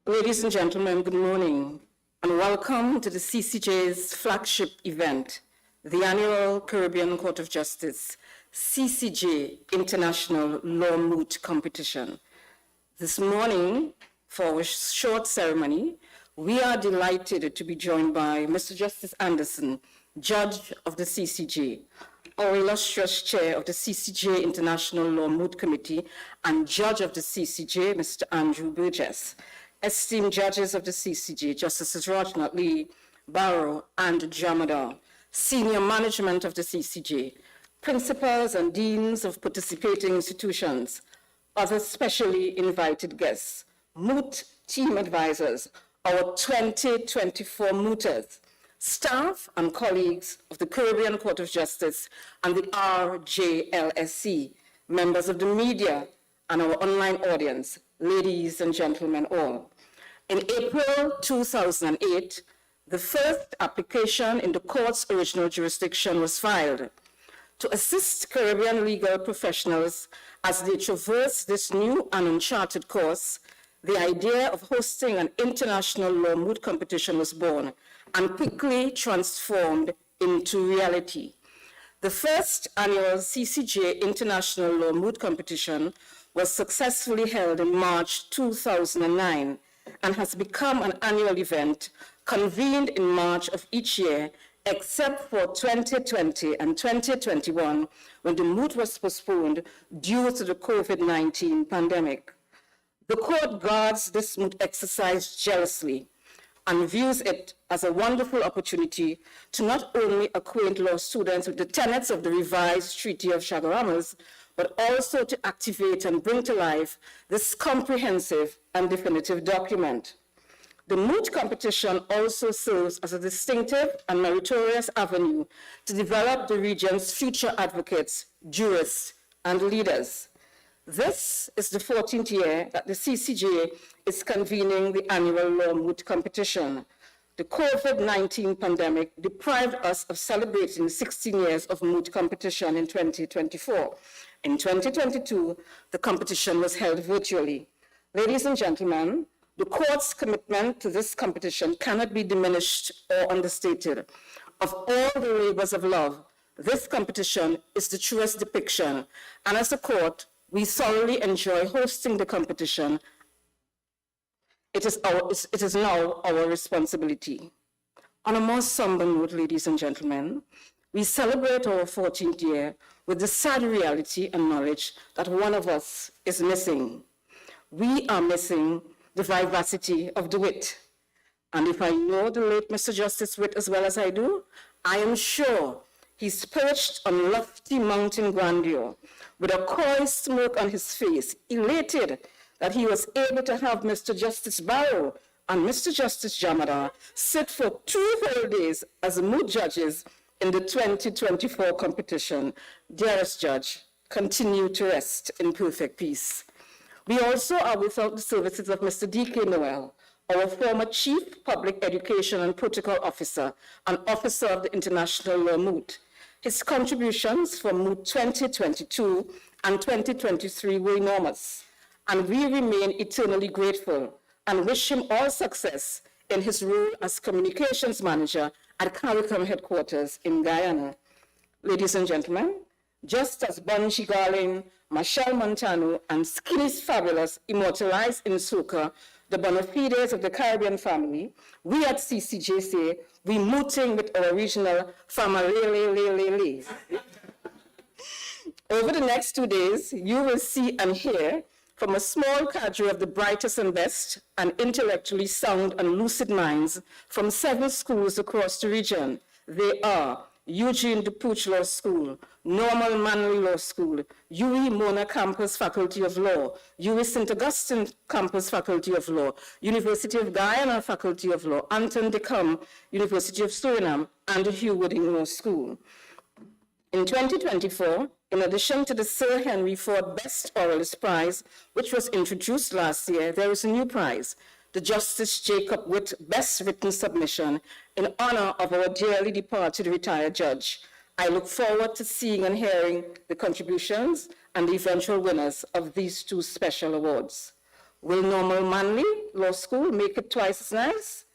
Ladies and gentlemen, good morning, and welcome to the CCJ's flagship event, the annual Caribbean Court of Justice, CCJ International Law Moot Competition. This morning, for a short ceremony, we are delighted to be joined by Mr. Justice Anderson, Judge of the CCJ, our illustrious Chair of the CCJ International Law Moot Committee, and Judge of the CCJ, Mr. Andrew Burgess, esteemed judges of the CCJ, Justices Rajnath Lee, Barrow, and Jamadar, senior management of the CCJ, principals and deans of participating institutions, other specially invited guests, Moot team advisors, our 2024 Mooters, staff and colleagues of the Caribbean Court of Justice and the RJLSC, members of the media and our online audience, ladies and gentlemen all. In April 2008, the first application in the court's original jurisdiction was filed to assist Caribbean legal professionals as they traverse this new and uncharted course. The idea of hosting an international law moot competition was born and quickly transformed into reality. The first annual CCJ International Law Moot Competition was successfully held in March 2009 and has become an annual event convened in March of each year, except for 2020 and 2021, when the moot was postponed due to the COVID-19 pandemic. The court guards this moot exercise jealously and views it as a wonderful opportunity to not only acquaint law students with the tenets of the revised Treaty of Chaguaramas, but also to activate and bring to life this comprehensive and definitive document. The moot competition also serves as a distinctive and meritorious avenue to develop the region's future advocates, jurists, and leaders. This is the 14th year that the CCJ is convening the annual law moot competition. The COVID-19 pandemic deprived us of celebrating 16 years of moot competition in 2024. In 2022, the competition was held virtually. Ladies and gentlemen, the court's commitment to this competition cannot be diminished or understated. Of all the labors of love, this competition is the truest depiction, and as a court, we thoroughly enjoy hosting the competition. It is now our responsibility. On a more somber note, ladies and gentlemen, we celebrate our 14th year with the sad reality and knowledge that one of us is missing. We are missing the vivacity of the wit. And if I know the late Mr. Justice Witt as well as I do, I am sure he's perched on lofty mountain grandeur with a coy smirk on his face, elated that he was able to have Mr. Justice Barrow and Mr. Justice Jamadar sit for 2 whole days as moot judges in the 2024 competition. Dearest Judge, continue to rest in perfect peace. We also are without the services of Mr. D.K. Noel, our former Chief Public Education and Protocol Officer and Officer of the International Law Moot. His contributions for Moot 2022 and 2023 were enormous, and we remain eternally grateful and wish him all success in his role as Communications Manager at CARICOM headquarters in Guyana. Ladies and gentlemen, just as Bunji Garlin, Machel Montano, and Skinny's Fabulous immortalized in soca the bona fides of the Caribbean family, we at CCJ say we mooting with our regional family. Over the next 2 days, you will see and hear from a small cadre of the brightest and best and intellectually sound and lucid minds from 7 schools across the region. They are Eugene DuPuche Law School, Normal Manley Law School, UWI Mona Campus Faculty of Law, UWI St. Augustine Campus Faculty of Law, University of Guyana Faculty of Law, Anton de Kom, University of Suriname, and the Hugh Wooding Law School. In 2024, in addition to the Sir Henry Ford Best Oralist Prize, which was introduced last year, there is a new prize, the Justice Jacob Witt Best Written Submission, in honor of our dearly departed retired judge. I look forward to seeing and hearing the contributions and the eventual winners of these 2 special awards. Will Normal Manley Law School make it twice as nice?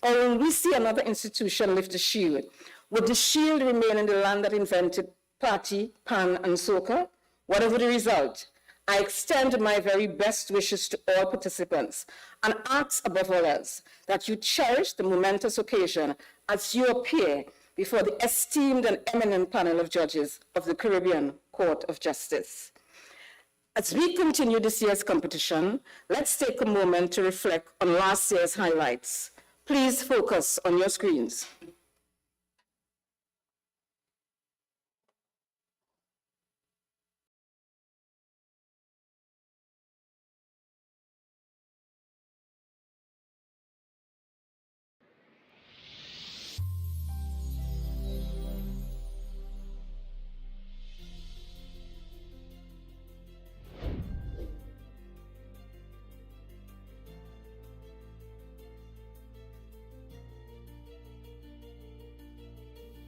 Or will we see another institution lift the shield? Would the shield remain in the land that invented party, pan, and soca? Whatever the result, I extend my very best wishes to all participants and ask above all else that you cherish the momentous occasion as you appear before the esteemed and eminent panel of judges of the Caribbean Court of Justice. As we continue this year's competition, let's take a moment to reflect on last year's highlights. Please focus on your screens.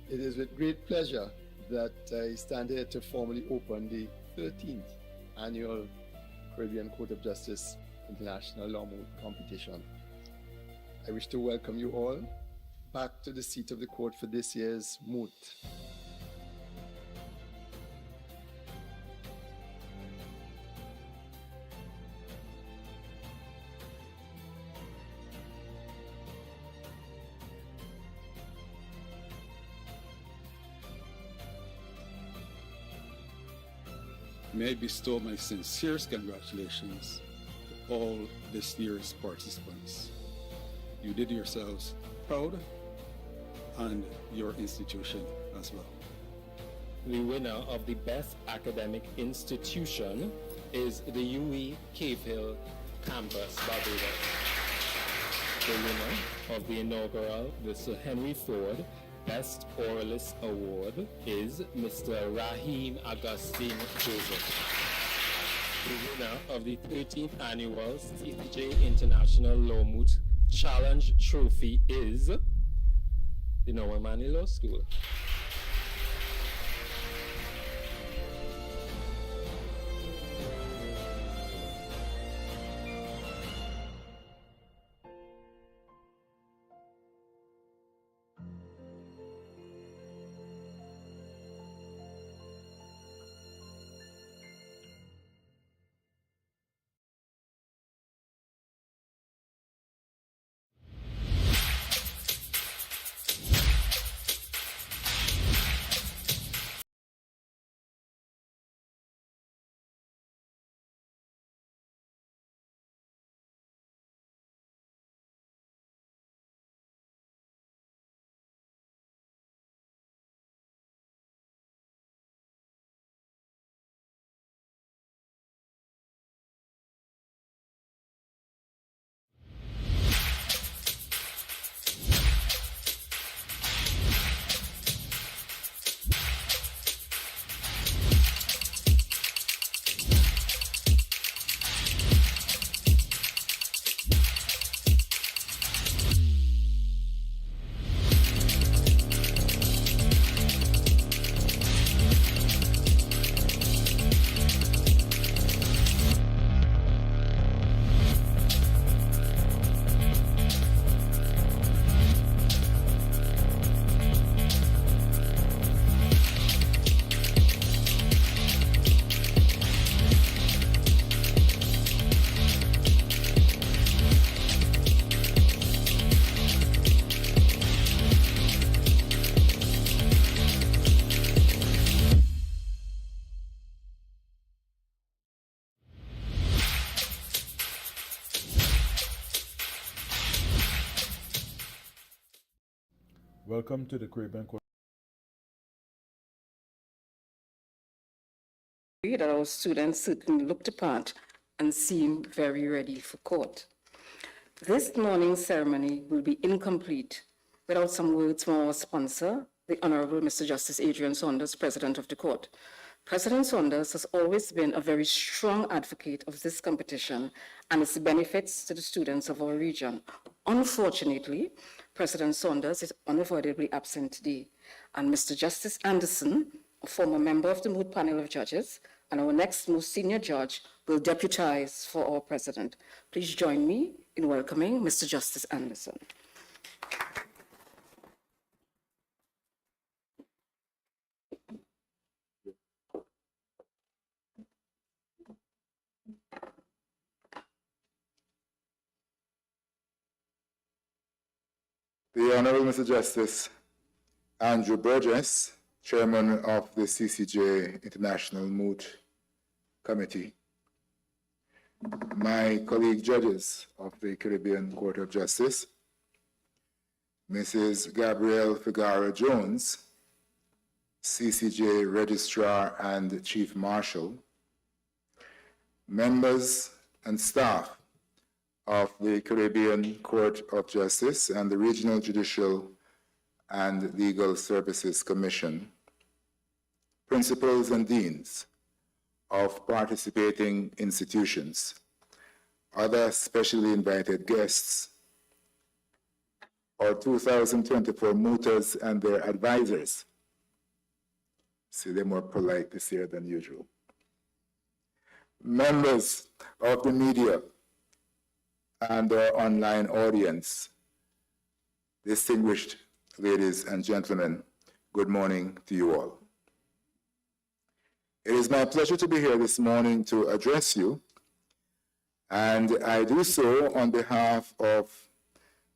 It is with great pleasure that I stand here to formally open the 13th Annual Caribbean Court of Justice International Law Moot Competition. I wish to welcome you all back to the seat of the court for this year's Moot. May I bestow my sincerest congratulations to all this year's participants. You did yourselves proud and your institution as well. The winner of the Best Academic Institution is the UWI Cave Hill Campus, Barbados. The winner of the inaugural the Sir Henry Ford Best Oralist Award is Mr. Raheem Augustine Joseph. The winner of the 13th Annual CCJ International Law Moot Challenge Trophy is the Normal Manley Law School. Welcome to the Caribbean Court. That our students certainly looked apart and seem very ready for court. This morning's ceremony will be incomplete without some words from our sponsor, the Honorable Mr. Justice Adrian Saunders, President of the Court. President Saunders has always been a very strong advocate of this competition and its benefits to the students of our region. Unfortunately, President Saunders is unavoidably absent today, and Mr. Justice Anderson, a former member of the Moot panel of judges, and our next most senior judge will deputize for our president. Please join me in welcoming Mr. Justice Anderson. The Honorable Mr. Justice Andrew Burgess, Chairman of the CCJ International Moot Committee, my colleague judges of the Caribbean Court of Justice, Mrs. Gabrielle Figueroa-Jones, CCJ Registrar and Chief Marshal, members and staff of the Caribbean Court of Justice and the Regional Judicial and Legal Services Commission, principals and deans of participating institutions, other specially invited guests, our 2024 Mooters and their advisors. See, they're more polite this year than usual. Members of the media and our online audience, distinguished ladies and gentlemen, good morning to you all. It is my pleasure to be here this morning to address you, and I do so on behalf of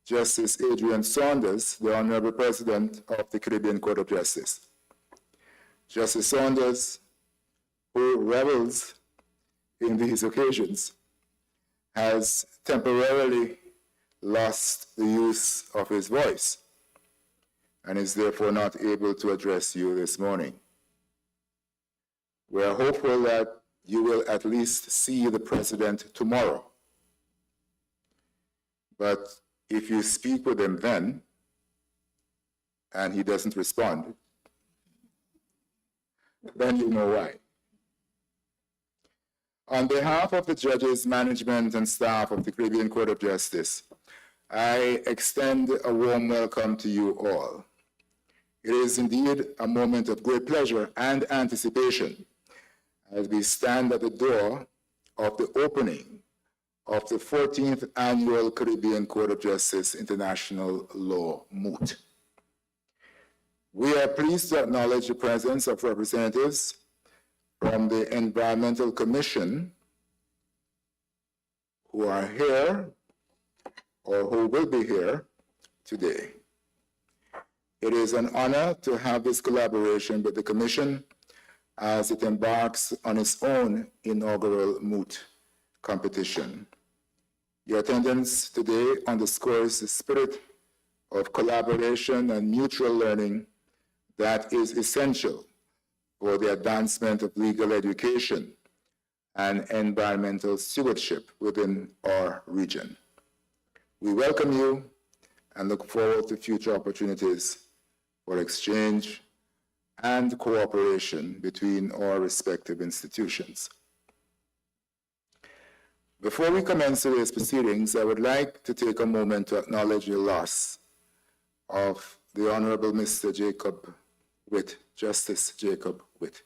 Justice Adrian Saunders, the Honorable President of the Caribbean Court of Justice. Justice Saunders, who revels in these occasions, has temporarily lost the use of his voice and is therefore not able to address you this morning. We are hopeful that you will at least see the President tomorrow. But if you speak with him then, and he doesn't respond, then you know why. On behalf of the judges, management, and staff of the Caribbean Court of Justice, I extend a warm welcome to you all. It is indeed a moment of great pleasure and anticipation as we stand at the door of the opening of the 14th Annual Caribbean Court of Justice International Law Moot. We are pleased to acknowledge the presence of representatives from the Environmental Commission who are here or who will be here today. It is an honor to have this collaboration with the Commission as it embarks on its own inaugural Moot competition. Your attendance today underscores the spirit of collaboration and mutual learning that is essential for the advancement of legal education and environmental stewardship within our region. We welcome you and look forward to future opportunities for exchange and cooperation between our respective institutions. Before we commence today's proceedings, I would like to take a moment to acknowledge the loss of the Honorable Mr. Jacob Witt, Justice Jacob Witt.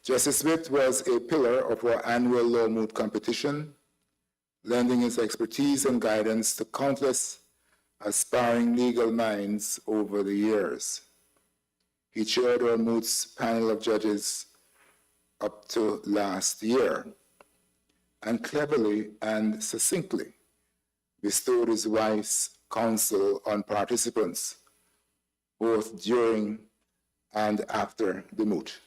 Justice Witt was a pillar of our annual Law Moot competition, lending his expertise and guidance to countless aspiring legal minds over the years. He chaired our Moot's panel of judges up to last year, and cleverly and succinctly bestowed his wise counsel on participants, both during and after the Moot.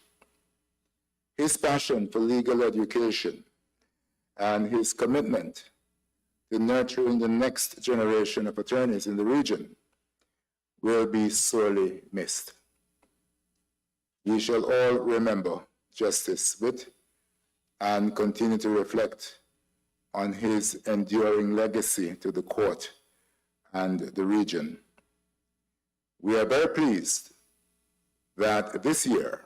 His passion for legal education and his commitment to nurturing the next generation of attorneys in the region will be sorely missed. We shall all remember Justice Witt and continue to reflect on his enduring legacy to the court and the region. We are very pleased that this year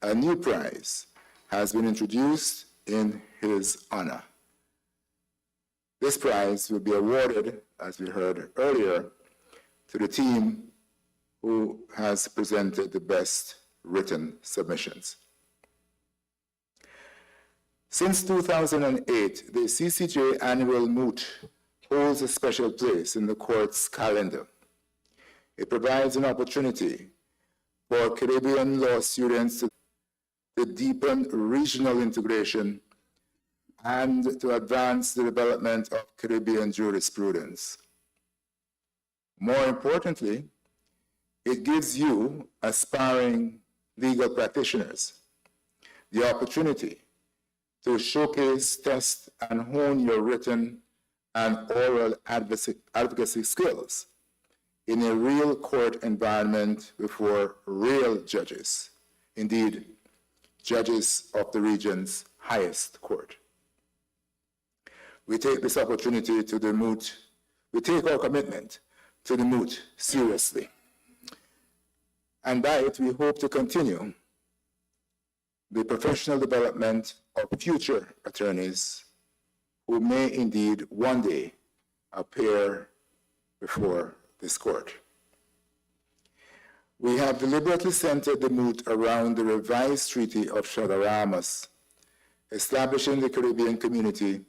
a new prize has been introduced in his honor. This prize will be awarded, as we heard earlier, to the team who has presented the best written submissions. Since 2008, the CCJ annual Moot holds a special place in the court's calendar. It provides an opportunity for Caribbean law students to deepen regional integration and to advance the development of Caribbean jurisprudence. More importantly, it gives you, aspiring legal practitioners, the opportunity to showcase, test, and hone your written and oral advocacy skills in a real court environment before real judges, indeed, judges of the region's highest court. We take this opportunity to the Moot, we take our commitment to the Moot seriously. And by it, we hope to continue the professional development of future attorneys who may indeed one day appear before this court. We have deliberately centered the Moot around the revised Treaty of Chaguaramas, establishing the Caribbean community,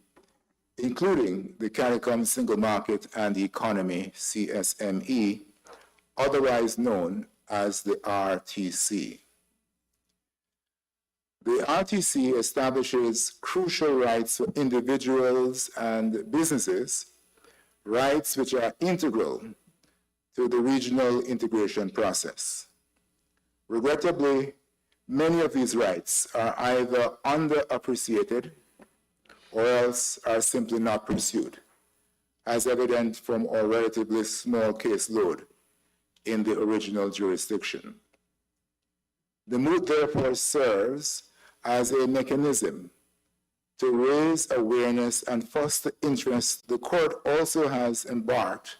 including the CARICOM Single Market and Economy, CSME, otherwise known as the RTC. The RTC establishes crucial rights for individuals and businesses, rights which are integral to the regional integration process. Regrettably, many of these rights are either underappreciated or else are simply not pursued, as evident from our relatively small caseload in the original jurisdiction. The Moot therefore serves as a mechanism to raise awareness and foster interest. The court also has embarked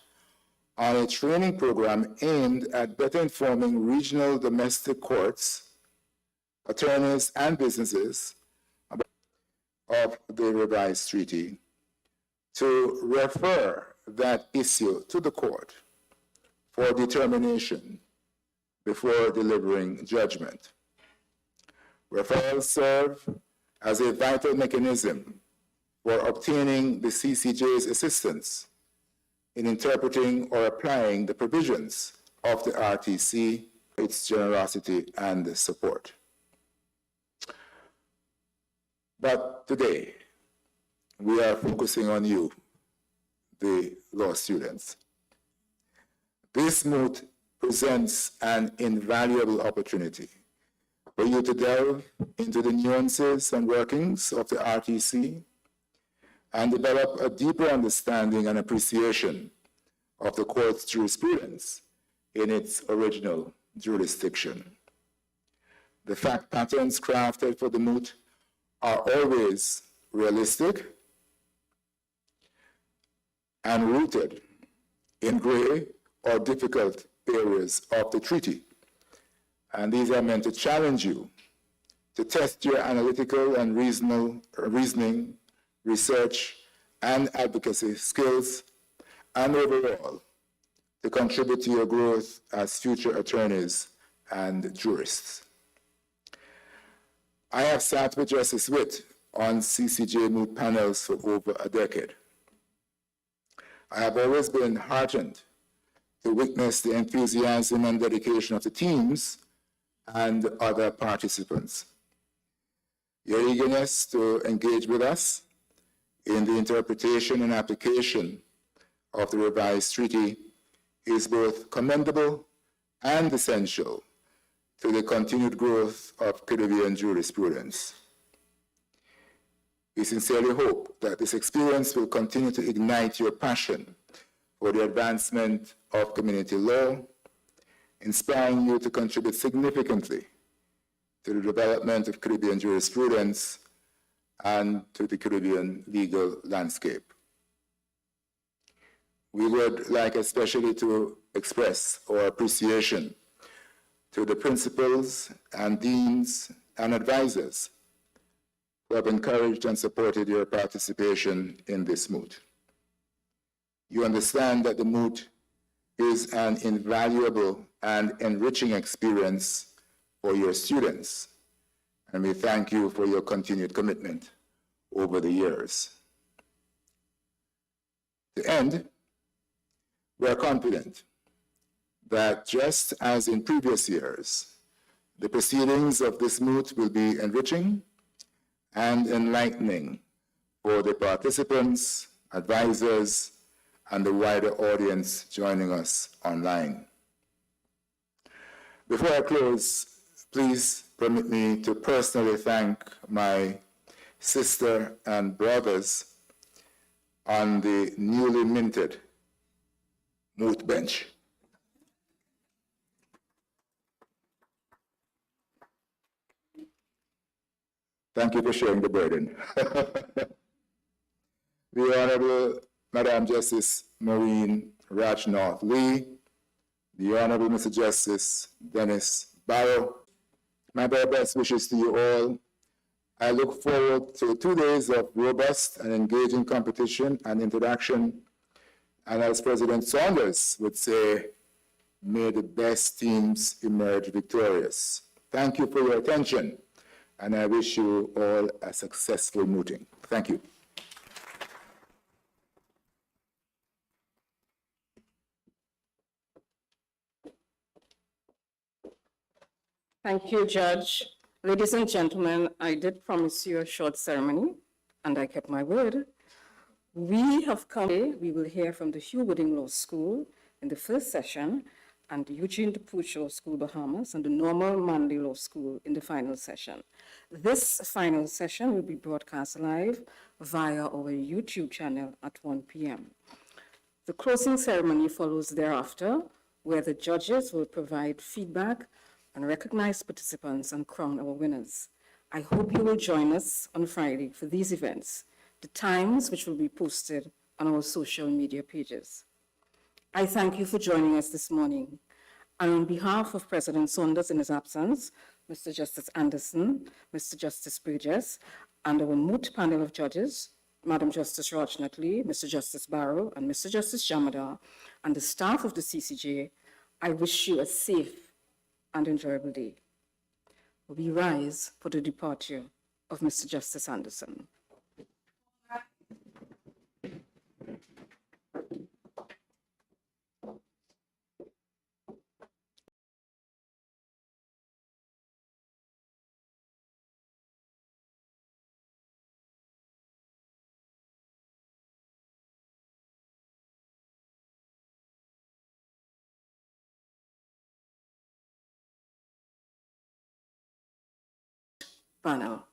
on a training program aimed at better informing regional domestic courts, attorneys, and businesses of the revised treaty to refer that issue to the court for determination before delivering judgment. Referrals serve as a vital mechanism for obtaining the CCJ's assistance in interpreting or applying the provisions of the RTC, its generosity and support. But today, we are focusing on you, the law students. This Moot presents an invaluable opportunity for you to delve into the nuances and workings of the RTC and develop a deeper understanding and appreciation of the court's jurisprudence in its original jurisdiction. The fact patterns crafted for the Moot are always realistic and rooted in gray or difficult areas of the treaty. And these are meant to challenge you, to test your analytical and reasoning, research, and advocacy skills, and overall, to contribute to your growth as future attorneys and jurists. I have sat with Justice Witt on CCJ Moot panels for over a decade. I have always been heartened to witness the enthusiasm and dedication of the teams and other participants. Your eagerness to engage with us in the interpretation and application of the revised treaty is both commendable and essential to the continued growth of Caribbean jurisprudence. We sincerely hope that this experience will continue to ignite your passion for the advancement of community law, inspiring you to contribute significantly to the development of Caribbean jurisprudence and to the Caribbean legal landscape. We would like especially to express our appreciation to the principals and deans and advisors who have encouraged and supported your participation in this Moot. You understand that the Moot is an invaluable and enriching experience for your students, and we thank you for your continued commitment over the years. To end, we are confident that just as in previous years, the proceedings of this Moot will be enriching and enlightening for the participants, advisors, and the wider audience joining us online. Before I close, please permit me to personally thank my sister and brothers on the newly minted Moot bench. Thank you for sharing the burden. The Honorable Madam Justice Maureen Rajnorth Lee, the Honorable Mr. Justice Dennis Barrow, my very best wishes to you all. I look forward to 2 days of robust and engaging competition and interaction. And as President Saunders would say, may the best teams emerge victorious. Thank you for your attention, and I wish you all a successful mooting. Thank you. Thank you, Judge. Ladies and gentlemen, I did promise you a short ceremony, and I kept my word. We will hear from the Hugh Wooding Law School in the first session, and the Eugene DePuch Law School, Bahamas, and the Normal Manley Law School in the final session. This final session will be broadcast live via our YouTube channel at 1 p.m. The closing ceremony follows thereafter, where the judges will provide feedback and recognize participants and crown our winners. I hope you will join us on Friday for these events, the times which will be posted on our social media pages. I thank you for joining us this morning. And on behalf of President Saunders in his absence, Mr. Justice Anderson, Mr. Justice Burgess, and our Moot panel of judges, Madam Justice Rajnorth Lee, Mr. Justice Barrow, and Mr. Justice Jamadar, and the staff of the CCJ, I wish you a safe and enjoyable day. We rise for the departure of Mr. Justice Anderson. Panel.